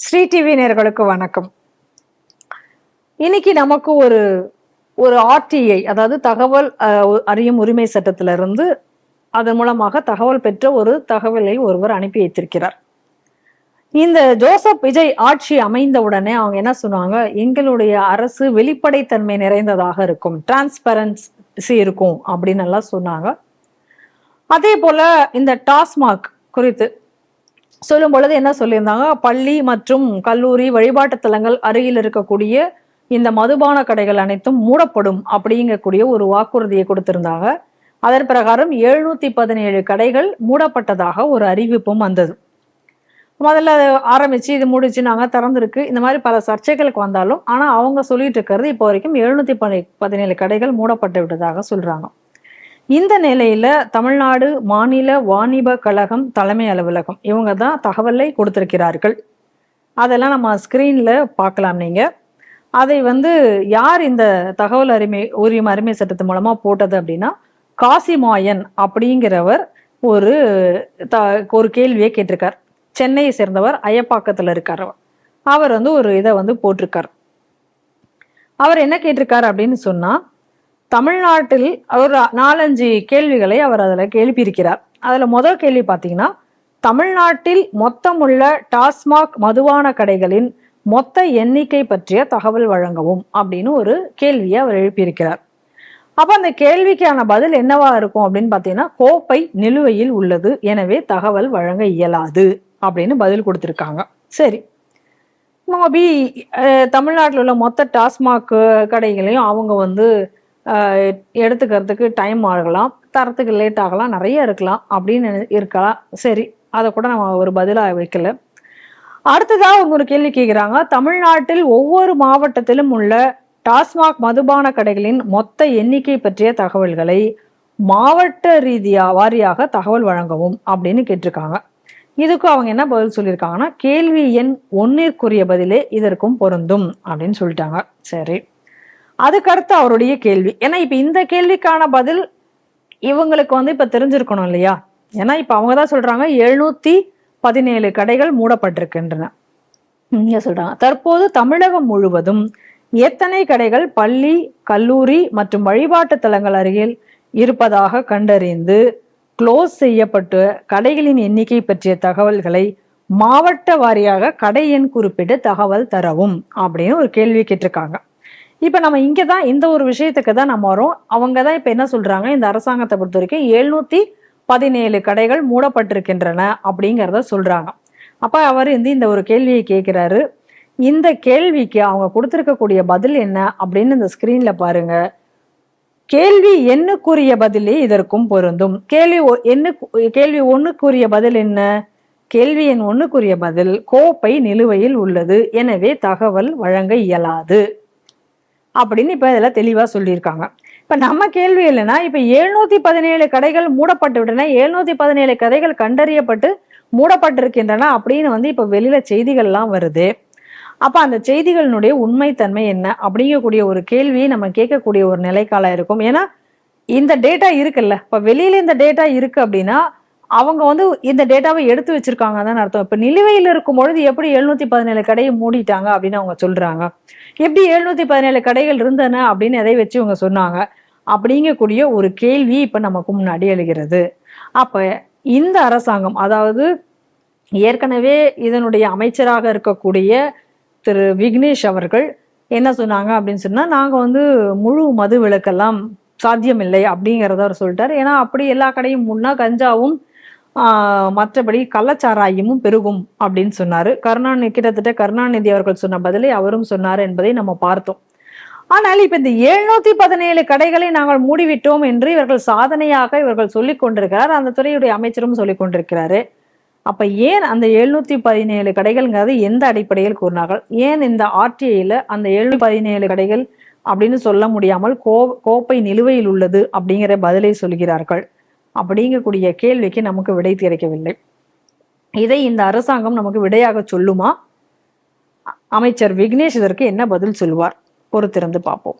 Sri TV நேயர்களுக்கு வணக்கம். இன்னைக்கு நமக்கு ஒரு ஒரு ஆர்டிஐ, அதாவது தகவல் அறியும் உரிமை சட்டத்திலிருந்து அதன் மூலமாக தகவல் பெற்ற ஒரு தகவலை ஒருவர் அனுப்பி வைத்திருக்கிறார். இந்த ஜோசப் விஜய் ஆட்சி அமைந்த உடனே அவங்க என்ன சொன்னாங்க, எங்களுடைய அரசு வெளிப்படைத்தன்மை நிறைந்ததாக இருக்கும், டிரான்ஸ்பரன்சி இருக்கும் அப்படின்னு எல்லாம் சொன்னாங்க. அதே போல இந்த டாஸ்மாக் குறித்து சொல்லும் பொழுது என்ன சொல்லியிருந்தாங்க, பள்ளி மற்றும் கல்லூரி வழிபாட்டு தலங்கள் அருகில் இருக்கக்கூடிய இந்த மதுபான கடைகள் அனைத்தும் மூடப்படும் அப்படிங்கக்கூடிய ஒரு வாக்குறுதியை கொடுத்திருந்தாங்க. அதன் பிரகாரம் 717 கடைகள் மூடப்பட்டதாக ஒரு அறிவிப்பும் வந்தது. முதல்ல ஆரம்பிச்சு இது முடிச்சு நாங்க திறந்திருக்கு, இந்த மாதிரி பல சர்ச்சைகளுக்கு வந்தாலும் ஆனா அவங்க சொல்லிட்டு இருக்கிறது இப்போ வரைக்கும் 717 கடைகள் மூடப்பட்டு விட்டதாக சொல்றாங்க. இந்த நிலையில தமிழ்நாடு மாநில வாணிப கழகம் தலைமை அலுவலகம் இவங்க தான் தகவலை கொடுத்திருக்கிறார்கள். அதெல்லாம் நம்ம ஸ்கிரீன்ல பார்க்கலாம். நீங்க அதை யார் இந்த தகவல் உரிமை சட்டத்து மூலமா போட்டது அப்படின்னா, காசிமாயன் அப்படிங்கிறவர் ஒரு ஒரு கேள்வியை கேட்டிருக்கார். சென்னையை சேர்ந்தவர், அயப்பாக்கத்துல இருக்கார். அவர் ஒரு இதை போட்டிருக்கார். அவர் என்ன கேட்டிருக்காரு அப்படின்னு சொன்னா, தமிழ்நாட்டில் ஒரு 4-5 கேள்விகளை அவர் அதில் எழுப்பியிருக்கிறார். அதுல முதல் கேள்வி பார்த்தீங்கன்னா, தமிழ்நாட்டில் மொத்தமுள்ள டாஸ்மாக் மதுபான கடைகளின் மொத்த எண்ணிக்கை பற்றிய தகவல் வழங்கவும் அப்படின்னு ஒரு கேள்வியை அவர் எழுப்பியிருக்கிறார். அப்ப அந்த கேள்விக்கான பதில் என்னவா இருக்கும் அப்படின்னு பார்த்தீங்கன்னா, கோப்பை நிலுவையில் உள்ளது, எனவே தகவல் வழங்க இயலாது அப்படின்னு பதில் கொடுத்திருக்காங்க. சரி, மேபி தமிழ்நாட்டில் உள்ள மொத்த டாஸ்மாக் கடைகளையும் அவங்க எடுத்துக்கிறதுக்கு டைம் ஆகலாம், தரத்துக்கு லேட் ஆகலாம், நிறைய இருக்கலாம் அப்படின்னு இருக்கலாம். சரி, அதை கூட நம்ம ஒரு பதிலாக வைக்கல. அடுத்ததாக ஒரு கேள்வி கேட்குறாங்க, தமிழ்நாட்டில் ஒவ்வொரு மாவட்டத்திலும் உள்ள டாஸ்மாக் மதுபான கடைகளின் மொத்த எண்ணிக்கை பற்றிய தகவல்களை மாவட்ட வாரியாக தகவல் வழங்கவும் அப்படின்னு கேட்டிருக்காங்க. இதுக்கும் அவங்க என்ன பதில் சொல்லியிருக்காங்கன்னா, கேள்வி எண் 1ற்குரிய பதிலே இதற்கும் பொருந்தும் அப்படின்னு சொல்லிட்டாங்க. சரி, அதுக்கடுத்து அவருடைய கேள்வி, ஏன்னா இப்ப இந்த கேள்விக்கான பதில் இவங்களுக்கு இப்ப தெரிஞ்சிருக்கணும் இல்லையா? ஏன்னா இப்ப அவங்கதான் சொல்றாங்க 717 கடைகள் மூடப்பட்டிருக்கின்றன. இங்க சொல்றாங்க, தற்போது தமிழகம் முழுவதும் எத்தனை கடைகள் பள்ளி, கல்லூரி மற்றும் வழிபாட்டு தலங்கள் அருகில் இருப்பதாக கண்டறிந்து க்ளோஸ் செய்யப்பட்டு கடைகளின் எண்ணிக்கை பற்றிய தகவல்களை மாவட்ட வாரியாக கடை எண் குறிப்பிட்டு தகவல் தரவும் அப்படின்னு ஒரு கேள்வி கேட்டிருக்காங்க. இப்ப நம்ம இங்கதான் இந்த ஒரு விஷயத்துக்கு தான் நம்ம வரோம். அவங்கதான் இப்ப என்ன சொல்றாங்க, இந்த அரசாங்கத்தை பொறுத்த வரைக்கும் 717 கடைகள் மூடப்பட்டிருக்கின்றன அப்படிங்கிறத சொல்றாங்க. அப்ப அவர் இந்த ஒரு கேள்வியை கேட்கிறாரு. இந்த கேள்விக்கு அவங்க கொடுத்திருக்கக்கூடிய பதில் என்ன அப்படின்னு இந்த ஸ்கிரீன்ல பாருங்க. கேள்வி எண்ணுக்குரிய பதிலே இதற்கும் பொருந்தும். கேள்வி 1க்குரிய பதில் என்ன? கேள்வி எண் 1க்குரிய பதில் கோப்பை நிலுவையில் உள்ளது, எனவே தகவல் வழங்க இயலாது அப்படின்னு இப்ப இதுல தெளிவா சொல்லியிருக்காங்க. இப்ப நம்ம கேள்வி இல்லைன்னா, இப்ப 717 கடைகள் மூடப்பட்டு விட்டன, 717 கடைகள் கண்டறியப்பட்டு மூடப்பட்டிருக்கின்றன அப்படின்னு இப்ப வெளியில செய்திகள்லாம் வருது. அப்ப அந்த செய்திகளினுடைய உண்மைத்தன்மை என்ன அப்படிங்கக்கூடிய ஒரு கேள்வியை நம்ம கேட்கக்கூடிய ஒரு நிலைக்காலம் இருக்கும். ஏன்னா இந்த டேட்டா இருக்குல்ல, இப்ப வெளியில இந்த டேட்டா இருக்கு அப்படின்னா அவங்க இந்த டேட்டாவை எடுத்து வச்சிருக்காங்கன்னு அர்த்தம். இப்ப நிலுவையில் இருக்கும் பொழுது எப்படி 717 கடையை மூடிட்டாங்க அப்படின்னு அவங்க சொல்றாங்க? எப்படி 717 கடைகள் இருந்தன அப்படின்னு எதை வச்சு இவங்க சொன்னாங்க அப்படிங்கக்கூடிய ஒரு கேள்வி இப்ப நமக்கு முன்னாடி எழுகிறது. அப்ப இந்த அரசாங்கம், அதாவது ஏற்கனவே இதனுடைய அமைச்சராக இருக்கக்கூடிய திரு விக்னேஷ் அவர்கள் என்ன சொன்னாங்க அப்படின்னு சொன்னா, நாங்க முழு மது விலக்கெல்லாம் சாத்தியமில்லை அப்படிங்கிறத அவர் சொல்லிட்டாரு. ஏன்னா அப்படி எல்லா கடையும் முன்னா கஞ்சாவும் மற்றபடி கள்ளச்சாராயமும் பெருகும் அப்படின்னு சொன்னாரு. கிட்டத்தட்ட கருணாநிதி அவர்கள் சொன்ன பதிலை அவரும் சொன்னார் என்பதை நம்ம பார்த்தோம். ஆனால் இப்ப இந்த 717 கடைகளை நாங்கள் மூடிவிட்டோம் என்று இவர்கள் சாதனையாக இவர்கள் சொல்லிக் கொண்டிருக்கிறார், அந்த துறையுடைய அமைச்சரும் சொல்லிக் கொண்டிருக்கிறாரு. அப்ப ஏன் அந்த 717 கடைகள்ங்கிறது எந்த அடிப்படையில் கூறினார்கள்? ஏன் இந்த ஆர்டிஐல அந்த 717 கடைகள் அப்படின்னு சொல்ல முடியாமல் கோப்பை நிலுவையில் உள்ளது அப்படிங்கிற பதிலை சொல்கிறார்கள் அப்படிங்கக்கூடிய கேள்விக்கு நமக்கு விடை கிடைக்கவில்லை. இதை இந்த அரசாங்கம் நமக்கு விடையாக சொல்லுமா? அமைச்சர் விக்னேஷ் இதற்கு என்ன பதில் சொல்வார்? பொறுத்திருந்து பார்ப்போம்.